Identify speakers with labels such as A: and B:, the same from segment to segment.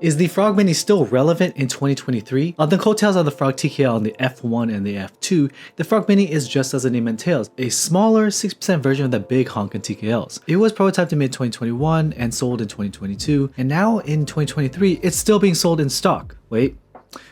A: Is the Frog Mini still relevant in 2023? On the coattails of the Frog TKL on the F1 and the F2, the Frog Mini is just as the name entails, a smaller 6% version of the big honkin' TKLs. It was prototyped in mid-2021 and sold in 2022, and now in 2023, it's still being sold in stock. Wait.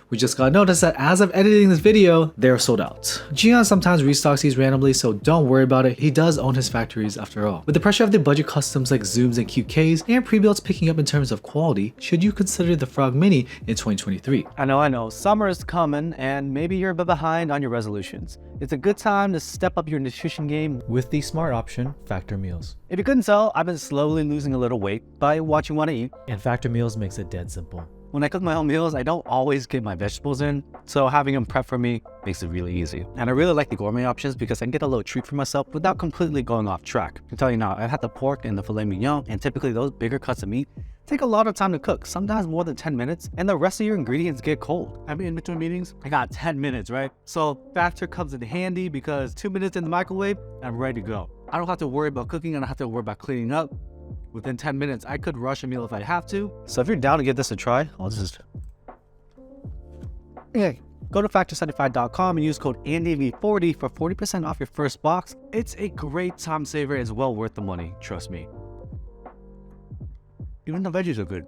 A: We just got notice that as of editing this video, they're sold out. Geon sometimes restocks these randomly, so don't worry about it. He does own his factories after all. With the pressure of the budget customs like Zooms and QKs and pre-builds picking up in terms of quality, should you consider the Frog Mini in 2023?
B: I know, summer is coming and maybe you're a bit behind on your resolutions. It's a good time to step up your nutrition game
A: with the smart option, Factor Meals.
B: If you couldn't tell, I've been slowly losing a little weight by watching what I eat.
A: And Factor Meals makes it dead simple.
B: When I cook my own meals, I don't always get my vegetables in, so having them prepped for me makes it really easy. And I really like the gourmet options because I can get a little treat for myself without completely going off track. I can tell you now, I've had the pork and the filet mignon, and typically those bigger cuts of meat take a lot of time to cook, sometimes more than 10 minutes, and the rest of your ingredients get cold. I mean, in between meetings, I got 10 minutes, right? So Factor comes in handy because 2 minutes in the microwave, I'm ready to go. I don't have to worry about cooking, I don't have to worry about cleaning up. Within 10 minutes, I could rush a meal if I have to. So if you're down to give this a try, go to factor75.com and use code ANDV40 for 40% off your first box. It's a great time saver. It's well worth the money, trust me. Even the veggies are good.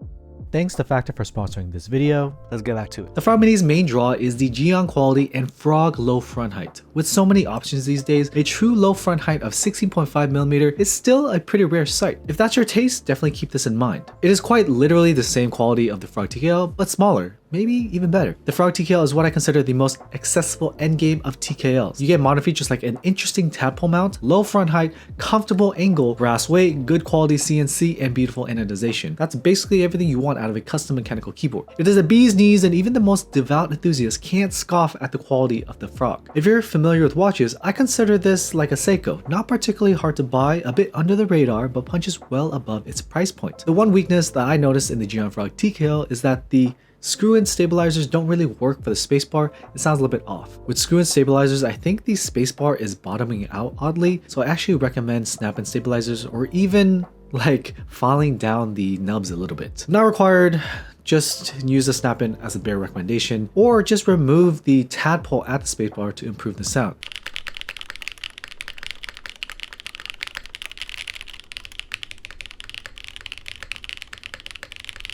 A: Thanks to Factor for sponsoring this video.
B: Let's get back to it.
A: The Frog Mini's main draw is the Geon quality and Frog low front height. With so many options these days, a true low front height of 16.5mm is still a pretty rare sight. If that's your taste, definitely keep this in mind. It is quite literally the same quality of the Frog TKL, but smaller. Maybe even better. The Frog TKL is what I consider the most accessible endgame of TKLs. You get modern features like an interesting tadpole mount, low front height, comfortable angle, brass weight, good quality CNC, and beautiful anodization. That's basically everything you want out of a custom mechanical keyboard. It is a bee's knees, and even the most devout enthusiast can't scoff at the quality of the Frog. If you're familiar with watches, I consider this like a Seiko. Not particularly hard to buy, a bit under the radar, but punches well above its price point. The one weakness that I noticed in the Geon Frog TKL is that the screw-in stabilizers don't really work for the spacebar. It sounds a little bit off. With screw-in stabilizers, I think the spacebar is bottoming out oddly, so I actually recommend snap-in stabilizers or even like filing down the nubs a little bit. Not required, just use the snap-in as a bare recommendation, or just remove the tadpole at the spacebar to improve the sound.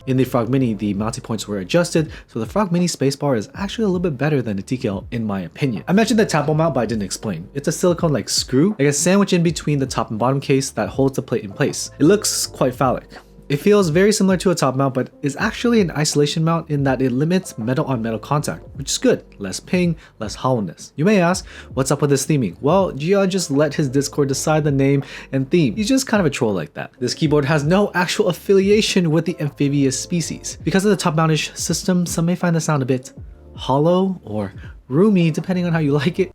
A: In the Frog Mini, the mounting points were adjusted, so the Frog Mini spacebar is actually a little bit better than the TKL in my opinion. I mentioned the tadpole mount, but I didn't explain. It's a silicone-like screw, like a sandwich in between the top and bottom case that holds the plate in place. It looks quite phallic. It feels very similar to a top mount, but is actually an isolation mount in that it limits metal on metal contact, which is good. Less ping, less hollowness. You may ask, what's up with this theming? Well, Geon just let his Discord decide the name and theme. He's just kind of a troll like that. This keyboard has no actual affiliation with the amphibious species. Because of the top mountish system, some may find the sound a bit hollow or roomy, depending on how you like it.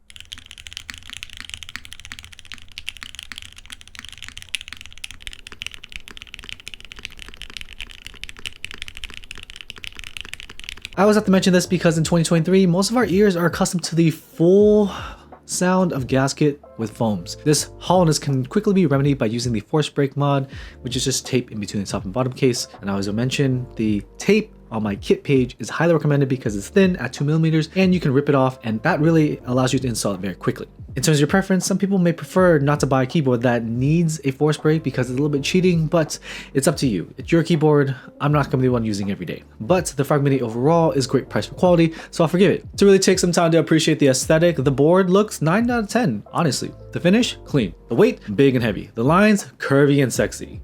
A: I always have to mention this because in 2023, most of our ears are accustomed to the full sound of gasket with foams. This hollowness can quickly be remedied by using the force break mod, which is just tape in between the top and bottom case. And I always mention the tape on my kit page is highly recommended because it's thin at 2mm and you can rip it off, and that really allows you to install it very quickly. In terms of your preference, some people may prefer not to buy a keyboard that needs a force break because it's a little bit cheating, but it's up to you. It's your keyboard. I'm not going to be the one using it every day. But the Frog Mini overall is great price for quality, so I'll forgive it. To really take some time to appreciate the aesthetic, the board looks 9 out of 10, honestly. The finish, clean. The weight, big and heavy. The lines, curvy and sexy.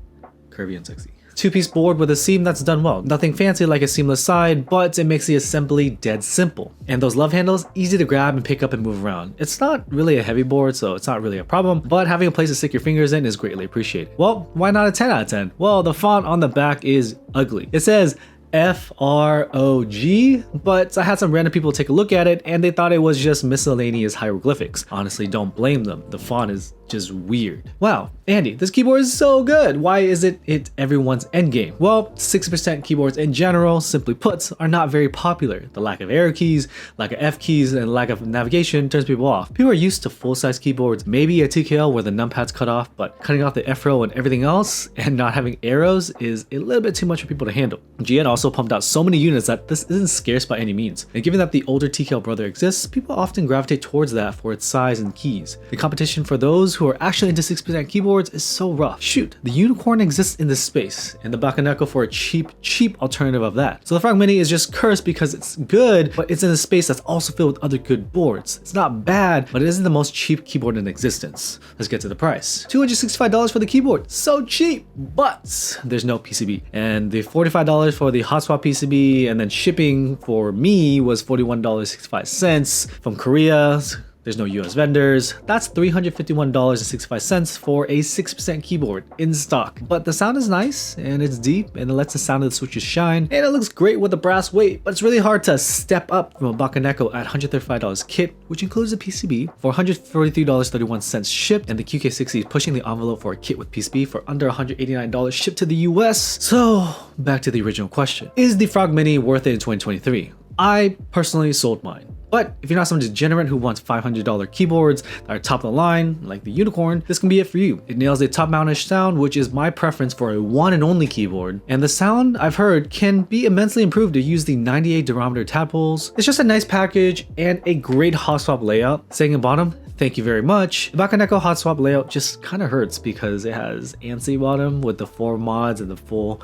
A: Curvy and sexy. Two-piece board with a seam that's done well. Nothing fancy like a seamless side, but it makes the assembly dead simple. And those love handles, easy to grab and pick up and move around. It's not really a heavy board, so it's not really a problem, but having a place to stick your fingers in is greatly appreciated. Well, why not a 10 out of 10? Well, the font on the back is ugly. It says F-R-O-G, but I had some random people take a look at it and they thought it was just miscellaneous hieroglyphics. Honestly, don't blame them. The font is just weird. Wow, Andy, this keyboard is so good. Why is it everyone's endgame? Well, 60% keyboards in general, simply put, are not very popular. The lack of arrow keys, lack of F keys, and lack of navigation turns people off. People are used to full-size keyboards, maybe a TKL where the numpad's cut off, but cutting off the F row and everything else and not having arrows is a little bit too much for people to handle. Geon also also pumped out so many units that this isn't scarce by any means. And given that the older TKL brother exists, people often gravitate towards that for its size and keys. The competition for those who are actually into 6% keyboards is so rough. Shoot, the Unicorn exists in this space, and the Bakaneko for a cheap alternative of that. So the Frog Mini is just cursed because it's good, but it's in a space that's also filled with other good boards. It's not bad, but it isn't the most cheap keyboard in existence. Let's get to the price. $265 for the keyboard, so cheap, but there's no PCB. And the $45 for the hot swap PCB, and then shipping for me was $41.65 from Korea. There's no US vendors. That's $351.65 for a 6% keyboard in stock. But the sound is nice and it's deep and it lets the sound of the switches shine. And it looks great with the brass weight, but it's really hard to step up from a Bakaneko at $135 kit, which includes a PCB, for $143.31 shipped, and the QK60 is pushing the envelope for a kit with PCB for under $189 shipped to the US. So back to the original question. Is the Frog Mini worth it in 2023? I personally sold mine. But if you're not some degenerate who wants $500 keyboards that are top of the line, like the Unicorn, this can be it for you. It nails a top mountish sound, which is my preference for a one and only keyboard. And the sound, I've heard, can be immensely improved to use the 98 durometer tadpoles. It's just a nice package and a great hot swap layout. Saying at bottom, thank you very much. The Bakaneko hot swap layout just kind of hurts because it has ANSI bottom with the 4 mods and the full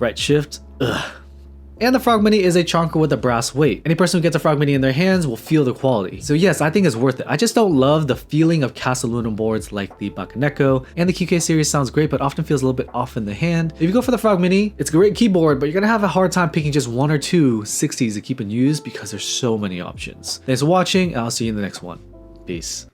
A: right shift. Ugh. And the Frog Mini is a chonker with a brass weight. Any person who gets a Frog Mini in their hands will feel the quality. So yes, I think it's worth it. I just don't love the feeling of cast aluminum boards like the Bakaneko, and the QK series sounds great but often feels a little bit off in the hand. If you go for the Frog Mini, it's a great keyboard, but you're gonna have a hard time picking just one or two 60s to keep in use because there's so many options. Thanks for watching, and I'll see you in the next one. Peace.